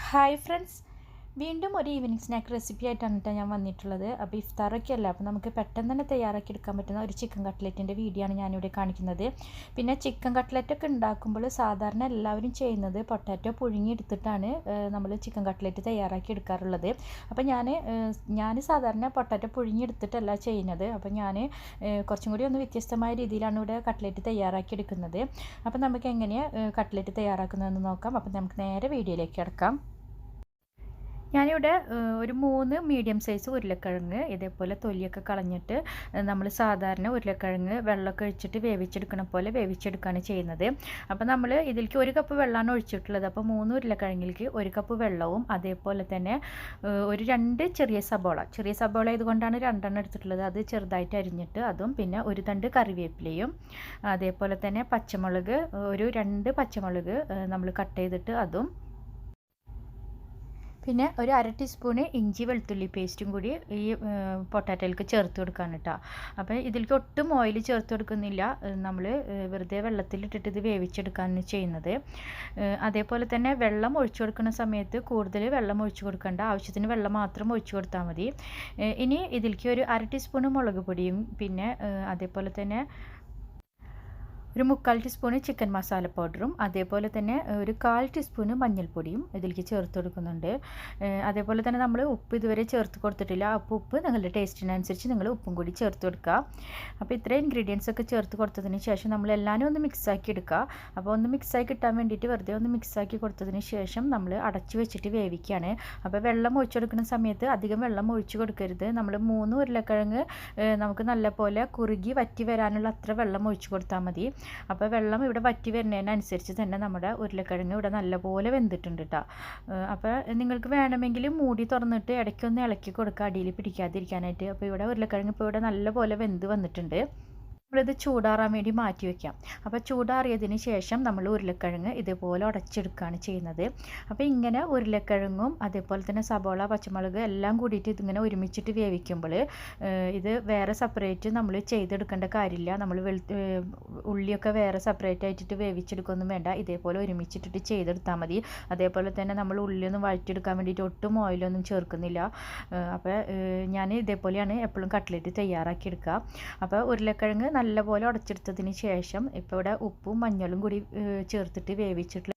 Hi friends, വീണ്ടും ഒരു evening snack recipe ആയിട്ടാണ് ഞാൻ വന്നിട്ടുള്ളത്. അപ്പോൾ ഇഫ്താറൊക്കെ അല്ല, അപ്പോൾ നമുക്ക് പെട്ടെന്ന് തന്നെ തയ്യാറാക്കി എടുക്കാൻ പറ്റുന്ന ഒരു ചിക്കൻ കട്ട്ലറ്റിൻ്റെ വീഡിയോ ആണ് ഞാനിവിടെ കാണിക്കുന്നത്. പിന്നെ ചിക്കൻ കട്ട്ലറ്റൊക്കെ ഉണ്ടാക്കുമ്പോൾ സാധാരണ എല്ലാവരും ചെയ്യുന്നത് പൊട്ടാറ്റോ പുഴുങ്ങിയെടുത്തിട്ടാണ് നമ്മൾ ചിക്കൻ കട്ട്ലറ്റ് തയ്യാറാക്കി എടുക്കാറുള്ളത്. അപ്പോൾ ഞാൻ സാധാരണ പൊട്ടാറ്റോ പുഴുങ്ങിയെടുത്തിട്ടല്ല ചെയ്യുന്നത്. അപ്പോൾ ഞാൻ കുറച്ചും കൂടി ഒന്ന് വ്യത്യസ്തമായ രീതിയിലാണ് ഇവിടെ കട്ട്ലറ്റ് തയ്യാറാക്കി എടുക്കുന്നത്. അപ്പോൾ നമുക്ക് എങ്ങനെയാണ് കട്ട്ലറ്റ് തയ്യാറാക്കുന്നതെന്ന് നോക്കാം. അപ്പോൾ നമുക്ക് നേരെ വീഡിയോയിലേക്ക് കിടക്കാം. ഞാനിവിടെ ഒരു 3 മീഡിയം സൈസ് ഉരുളക്കിഴങ്ങ് ഇതേപോലെ തൊലിയൊക്കെ കളഞ്ഞിട്ട് നമ്മൾ സാധാരണ ഉരുളക്കിഴങ്ങ് വെള്ളമൊക്കെ ഒഴിച്ചിട്ട് വേവിച്ചെടുക്കണ പോലെ വേവിച്ചെടുക്കുകയാണ് ചെയ്യുന്നത്. അപ്പോൾ നമ്മൾ ഇതിലേക്ക് 1 കപ്പ് വെള്ളമാണ് ഒഴിച്ചിട്ടുള്ളത്. അപ്പോൾ 3 ഉരുളക്കിഴങ്ങിലേക്ക് 1 കപ്പ് വെള്ളവും അതേപോലെ തന്നെ ഒരു 2 ചെറിയ സബോള ഇതുകൊണ്ടാണ് 2 എടുത്തിട്ടുള്ളത്. അത് ചെറുതായിട്ട് അരിഞ്ഞിട്ട് അതും, പിന്നെ ഒരു തണ്ട് കറിവേപ്പിലയും, അതേപോലെ തന്നെ പച്ചമുളക് ഒരു 2 പച്ചമുളക് നമ്മൾ കട്ട് ചെയ്തിട്ട് അതും, പിന്നെ ഒരു 1/2 ടീസ്പൂണ് ഇഞ്ചി വെളുത്തുള്ളി പേസ്റ്റും കൂടി ഈ പൊട്ടാറ്റോയിലേക്ക് ചേർത്ത് കൊടുക്കുകയാണ് കേട്ടോ. അപ്പോൾ ഇതിലേക്ക് ഒട്ടും ഓയിൽ ചേർത്ത് കൊടുക്കുന്നില്ല. നമ്മൾ വെറുതെ വെള്ളത്തിലിട്ടിട്ട് ഇത് വേവിച്ചെടുക്കുകയാണ് ചെയ്യുന്നത്. അതേപോലെ തന്നെ വെള്ളം ഒഴിച്ചു കൊടുക്കുന്ന സമയത്ത് കൂടുതൽ വെള്ളം ഒഴിച്ചു കൊടുക്കേണ്ട, ആവശ്യത്തിന് വെള്ളം മാത്രം ഒഴിച്ചു കൊടുത്താൽ മതി. ഇനി ഇതിലേക്ക് ഒരു 1/2 ടീസ്പൂണ് മുളക് പൊടിയും, പിന്നെ അതേപോലെ തന്നെ ഒരു 3/4 ടീസ്പൂണ് ചിക്കൻ മസാല പൗഡറും, അതേപോലെ തന്നെ ഒരു 1/4 ടീസ്പൂണ് മഞ്ഞൾപ്പൊടിയും ഇതിലേക്ക് ചേർത്ത് കൊടുക്കുന്നുണ്ട്. അതേപോലെ തന്നെ നമ്മൾ ഉപ്പ് ഇതുവരെ ചേർത്ത് കൊടുത്തിട്ടില്ല. അപ്പോൾ ഉപ്പ് നിങ്ങളുടെ ടേസ്റ്റിനനുസരിച്ച് നിങ്ങൾ ഉപ്പും കൂടി ചേർത്ത് കൊടുക്കുക. അപ്പോൾ ഇത്രയും ഇൻഗ്രീഡിയൻസ് ഒക്കെ ചേർത്ത് കൊടുത്തതിന് ശേഷം നമ്മൾ എല്ലാവരും ഒന്ന് മിക്സാക്കി എടുക്കുക. അപ്പോൾ ഒന്ന് മിക്സായി കിട്ടാൻ വേണ്ടിയിട്ട് വെറുതെ ഒന്ന് മിക്സാക്കി കൊടുത്തതിന് ശേഷം നമ്മൾ അടച്ച് വെച്ചിട്ട് വേവിക്കുകയാണ്. അപ്പോൾ വെള്ളം ഒഴിച്ചു കൊടുക്കുന്ന സമയത്ത് അധികം വെള്ളം ഒഴിച്ചു കൊടുക്കരുത്. നമ്മൾ 3 ഉരുളക്കിഴങ്ങ് നമുക്ക് നല്ലപോലെ കുറുകി വറ്റി വരാനുള്ള അത്ര വെള്ളം ഒഴിച്ചു കൊടുത്താൽ മതി. അപ്പോൾ വെള്ളം ഇവിടെ വറ്റി വരുന്നതിനനുസരിച്ച് തന്നെ നമ്മുടെ ഉരുളക്കിഴങ്ങ് ഇവിടെ നല്ലപോലെ വെന്തിട്ടുണ്ട് കേട്ടോ. അപ്പോൾ നിങ്ങൾക്ക് വേണമെങ്കിൽ മൂടി തുറന്നിട്ട് ഇടയ്ക്കൊന്ന് ഇളക്കി കൊടുക്കുക, അടിയിൽ പിടിക്കാതിരിക്കാനായിട്ട്. അപ്പോൾ ഇവിടെ ഉരുളക്കിഴങ്ങ് ഇപ്പോൾ ഇവിടെ നല്ലപോലെ വെന്ത് വന്നിട്ടുണ്ട്. നമ്മളിത് ചൂടാറാൻ വേണ്ടി മാറ്റി വയ്ക്കാം. അപ്പോൾ ചൂടാറിയതിന് ശേഷം നമ്മൾ ഉരുളക്കിഴങ്ങ് ഇതേപോലെ ഉടച്ചെടുക്കുകയാണ് ചെയ്യുന്നത്. അപ്പോൾ ഇങ്ങനെ ഉരുളക്കിഴങ്ങും അതേപോലെ തന്നെ സബോള, പച്ചമുളക് എല്ലാം കൂടിയിട്ട് ഇതിങ്ങനെ ഒരുമിച്ചിട്ട് വേവിക്കുമ്പോൾ ഇത് വേറെ സെപ്പറേറ്റ് നമ്മൾ ചെയ്തെടുക്കേണ്ട കാര്യമില്ല. നമ്മൾ ഉള്ളിയൊക്കെ വേറെ സെപ്പറേറ്റ് ആയിട്ടിട്ട് വേവിച്ചെടുക്കൊന്നും വേണ്ട. ഇതേപോലെ ഒരുമിച്ചിട്ടിട്ട് ചെയ്തെടുത്താൽ മതി. അതേപോലെ തന്നെ നമ്മൾ ഉള്ളിയൊന്നും വഴറ്റിയെടുക്കാൻ വേണ്ടിയിട്ട് ഒട്ടും ഓയിലൊന്നും ചേർക്കുന്നില്ല. അപ്പോൾ ഞാൻ ഇതേപോലെയാണ് എപ്പോഴും കട്ട്ലറ്റ് തയ്യാറാക്കി എടുക്കുക. അപ്പോൾ ഉരുളക്കിഴങ്ങ് നല്ലപോലെ ഉടച്ചെടുത്തതിന് ശേഷം ഇപ്പോൾ ഇവിടെ ഉപ്പും മഞ്ഞളും കൂടി ചേർത്തിട്ട് വേവിച്ചിട്ടുള്ള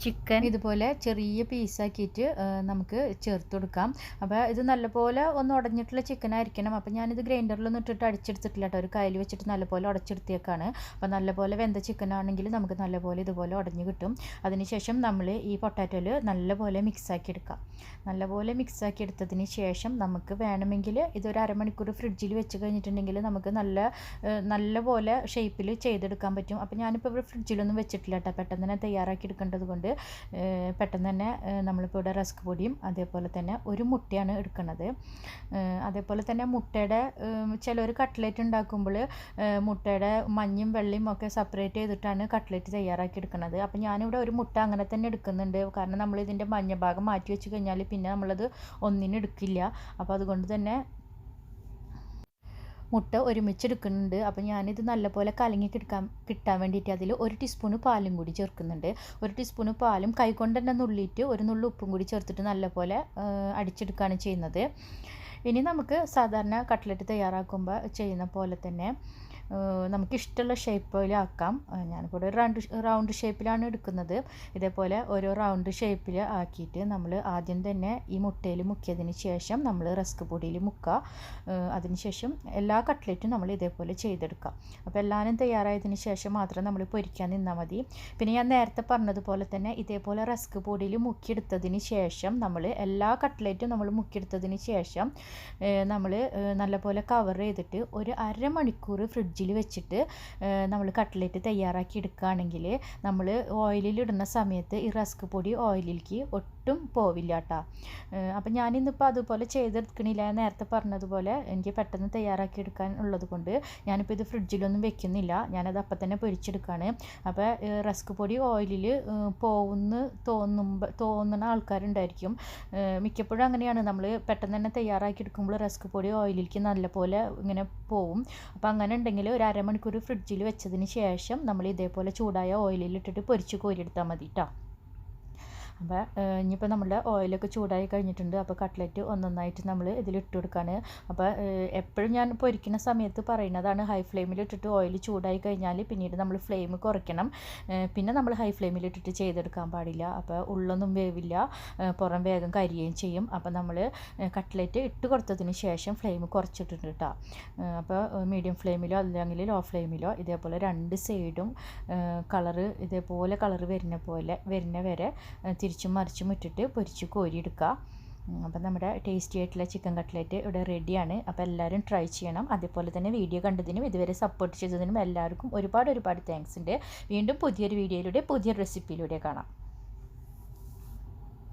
ചിക്കൻ ഇതുപോലെ ചെറിയ പീസാക്കിയിട്ട് നമുക്ക് ചേർത്ത് കൊടുക്കാം. അപ്പോൾ ഇത് നല്ലപോലെ ഒന്ന് ഉടഞ്ഞിട്ടുള്ള ചിക്കൻ ആയിരിക്കണം. അപ്പോൾ ഞാനിത് ഗ്രൈൻഡറിലൊന്നും ഇട്ടിട്ട് അടിച്ചെടുത്തിട്ടില്ല കേട്ടോ. ഒരു കയ്യിൽ വെച്ചിട്ട് നല്ലപോലെ ഉടച്ചെടുത്തേക്കാണ്. അപ്പോൾ നല്ലപോലെ വെന്ത ചിക്കൻ ആണെങ്കിൽ നമുക്ക് നല്ലപോലെ ഇതുപോലെ ഉടഞ്ഞ് കിട്ടും. അതിനുശേഷം നമ്മൾ ഈ പൊട്ടാറ്റോയിൽ നല്ലപോലെ മിക്സാക്കി എടുക്കാം. നല്ലപോലെ മിക്സാക്കി എടുത്തതിന് ശേഷം നമുക്ക് വേണമെങ്കിൽ ഇതൊരു അരമണിക്കൂർ ഫ്രിഡ്ജിൽ വെച്ച് കഴിഞ്ഞിട്ടുണ്ടെങ്കിൽ നമുക്ക് നല്ലപോലെ ഷേപ്പിൽ ചെയ്തെടുക്കാൻ പറ്റും. അപ്പോൾ ഞാനിപ്പോൾ ഇവിടെ ഫ്രിഡ്ജിലൊന്നും വെച്ചിട്ടില്ല കേട്ടോ. പെട്ടെന്ന് തന്നെ തയ്യാറാക്കി എടുക്കേണ്ടത് കൊണ്ട് പെട്ടെന്ന് തന്നെ നമ്മളിപ്പോൾ ഇവിടെ റസ്ക് പൊടിയും അതേപോലെ തന്നെ ഒരു മുട്ടയാണ് എടുക്കുന്നത്. അതേപോലെ തന്നെ മുട്ടയുടെ ചിലർ കട്ട്ലേറ്റ് ഉണ്ടാക്കുമ്പോൾ മുട്ടയുടെ മഞ്ഞയും വെള്ളയും ഒക്കെ സെപ്പറേറ്റ് ചെയ്തിട്ടാണ് കട്ട്ലേറ്റ് തയ്യാറാക്കി എടുക്കുന്നത്. അപ്പോൾ ഞാനിവിടെ ഒരു മുട്ട അങ്ങനെ തന്നെ എടുക്കുന്നുണ്ട്. കാരണം നമ്മളിതിൻ്റെ മഞ്ഞ ഭാഗം മാറ്റി വെച്ച് കഴിഞ്ഞാൽ പിന്നെ നമ്മളത് ഒന്നിനും എടുക്കില്ല. അപ്പോൾ അതുകൊണ്ട് തന്നെ മുട്ട ഒരുമിച്ചെടുക്കുന്നുണ്ട്. അപ്പോൾ ഞാനിത് നല്ലപോലെ കലങ്ങി കിട്ടാൻ വേണ്ടിയിട്ട് അതിൽ 1 ടീസ്പൂണ് പാലും കൂടി ചേർക്കുന്നുണ്ട്. 1 ടീസ്പൂണ് പാലും കൈകൊണ്ട് തന്നെ നുള്ളിയിട്ട് ഒരു നുള്ളു ഉപ്പും കൂടി ചേർത്തിട്ട് നല്ലപോലെ അടിച്ചെടുക്കുകയാണ് ചെയ്യുന്നത്. ഇനി നമുക്ക് സാധാരണ കട്ട്ലറ്റ് തയ്യാറാക്കുമ്പോൾ ചെയ്യുന്ന പോലെ തന്നെ നമുക്കിഷ്ടമുള്ള ഷേപ്പിലാക്കാം. ഞാനിപ്പോൾ ഒരു റൗണ്ട് ഷേപ്പിലാണ് എടുക്കുന്നത്. ഇതേപോലെ ഓരോ റൗണ്ട് ഷേപ്പിൽ ആക്കിയിട്ട് നമ്മൾ ആദ്യം തന്നെ ഈ മുട്ടയിൽ മുക്കിയതിന് ശേഷം നമ്മൾ റസ്ക് പൊടിയിൽ മുക്കുക. അതിനുശേഷം എല്ലാ കട്ട്ലറ്റും നമ്മൾ ഇതേപോലെ ചെയ്തെടുക്കാം. അപ്പോൾ എല്ലാവരും തയ്യാറായതിന് ശേഷം മാത്രം നമ്മൾ പൊരിക്കാൻ നിന്നാൽ മതി. പിന്നെ ഞാൻ നേരത്തെ പറഞ്ഞതുപോലെ തന്നെ ഇതേപോലെ റസ്ക് പൊടിയിൽ മുക്കിയെടുത്തതിന് ശേഷം നമ്മൾ എല്ലാ കട്ട്ലറ്റും നമ്മൾ മുക്കിയെടുത്തതിന് ശേഷം നമ്മൾ നല്ലപോലെ കവർ ചെയ്തിട്ട് ഒരു അരമണിക്കൂർ ഫ്രിഡ്ജിൽ വെച്ചിട്ട് നമ്മൾ കട്ട്ലറ്റ് തയ്യാറാക്കി എടുക്കുകയാണെങ്കിൽ നമ്മൾ ഓയിലിടുന്ന സമയത്ത് ഈ റസ്ക് പൊടി ഓയിലിലേക്ക് ഒട്ടും പോവില്ല കേട്ടോ. അപ്പം ഞാനിന്നിപ്പോൾ അതുപോലെ ചെയ്തെടുക്കണില്ല. നേരത്തെ പറഞ്ഞതുപോലെ എനിക്ക് പെട്ടെന്ന് തയ്യാറാക്കി എടുക്കാൻ ഉള്ളത് കൊണ്ട് ഞാനിപ്പോൾ ഇത് ഫ്രിഡ്ജിലൊന്നും വെക്കുന്നില്ല. ഞാനത് അപ്പം തന്നെ പൊരിച്ചെടുക്കുകയാണ്. അപ്പോൾ റസ്ക് പൊടി ഓയിലിൽ തോന്നുന്ന ആൾക്കാരുണ്ടായിരിക്കും. മിക്കപ്പോഴും അങ്ങനെയാണ്. നമ്മൾ പെട്ടെന്ന് തന്നെ തയ്യാറാക്കി എടുക്കുമ്പോൾ റസ്ക് പൊടി ഓയിലിലേക്ക് നല്ലപോലെ ഇങ്ങനെ പോവും. അപ്പോൾ അങ്ങനെ ഉണ്ടെങ്കിൽ ഒരു അരമണിക്കൂർ ഫ്രിഡ്ജിൽ വെച്ചതിന് ശേഷം നമ്മൾ ഇതേപോലെ ചൂടായ ഓയിലിൽ ഇട്ടിട്ട് പൊരിച്ച് കോരിയെടുത്താൽ മതി കേട്ടോ. അപ്പോൾ ഇനിയിപ്പോൾ നമ്മുടെ ഓയിലൊക്കെ ചൂടായി കഴിഞ്ഞിട്ടുണ്ട്. അപ്പോൾ കട്ട്ലറ്റ് ഒന്നൊന്നായിട്ട് നമ്മൾ ഇതിലിട്ട് കൊടുക്കുകയാണ്. അപ്പോൾ എപ്പോഴും ഞാൻ പൊരിക്കുന്ന സമയത്ത് പറയുന്നതാണ്, ഹൈ ഫ്ലെയിമിലിട്ടിട്ട് ഓയിൽ ചൂടായി കഴിഞ്ഞാൽ പിന്നീട് നമ്മൾ ഫ്ലെയിം കുറയ്ക്കണം. പിന്നെ നമ്മൾ ഹൈ ഫ്ലെയിമിലിട്ടിട്ട് ചെയ്തെടുക്കാൻ പാടില്ല. അപ്പോൾ ഉള്ളൊന്നും വേവില്ല, പുറം വേഗം കരിയുകയും ചെയ്യും. അപ്പോൾ നമ്മൾ കട്ട്ലറ്റ് ഇട്ട് കൊടുത്തതിന് ശേഷം ഫ്ലെയിം കുറച്ചിട്ടുണ്ട് കേട്ടോ. അപ്പോൾ മീഡിയം ഫ്ലെയിമിലോ അല്ലെങ്കിൽ ലോ ഫ്ലെയിമിലോ ഇതേപോലെ രണ്ട് സൈഡും കളറ് ഇതേപോലെ കളറ് വരുന്ന വരെ തിരിച്ചും മറിച്ചും ഇട്ടിട്ട് പൊരിച്ച് കോരിയെടുക്കുക. അപ്പം നമ്മുടെ ടേസ്റ്റി ആയിട്ടുള്ള ചിക്കൻ കട്ട്ലറ്റ് ഇവിടെ റെഡിയാണ്. അപ്പോൾ എല്ലാവരും ട്രൈ ചെയ്യണം. അതേപോലെ തന്നെ വീഡിയോ കണ്ടതിനും ഇതുവരെ സപ്പോർട്ട് ചെയ്തതിനും എല്ലാവർക്കും ഒരുപാട് താങ്ക്സ് ഉണ്ട്. വീണ്ടും പുതിയൊരു വീഡിയോയിലൂടെ പുതിയൊരു റെസിപ്പിയിലൂടെ കാണാം.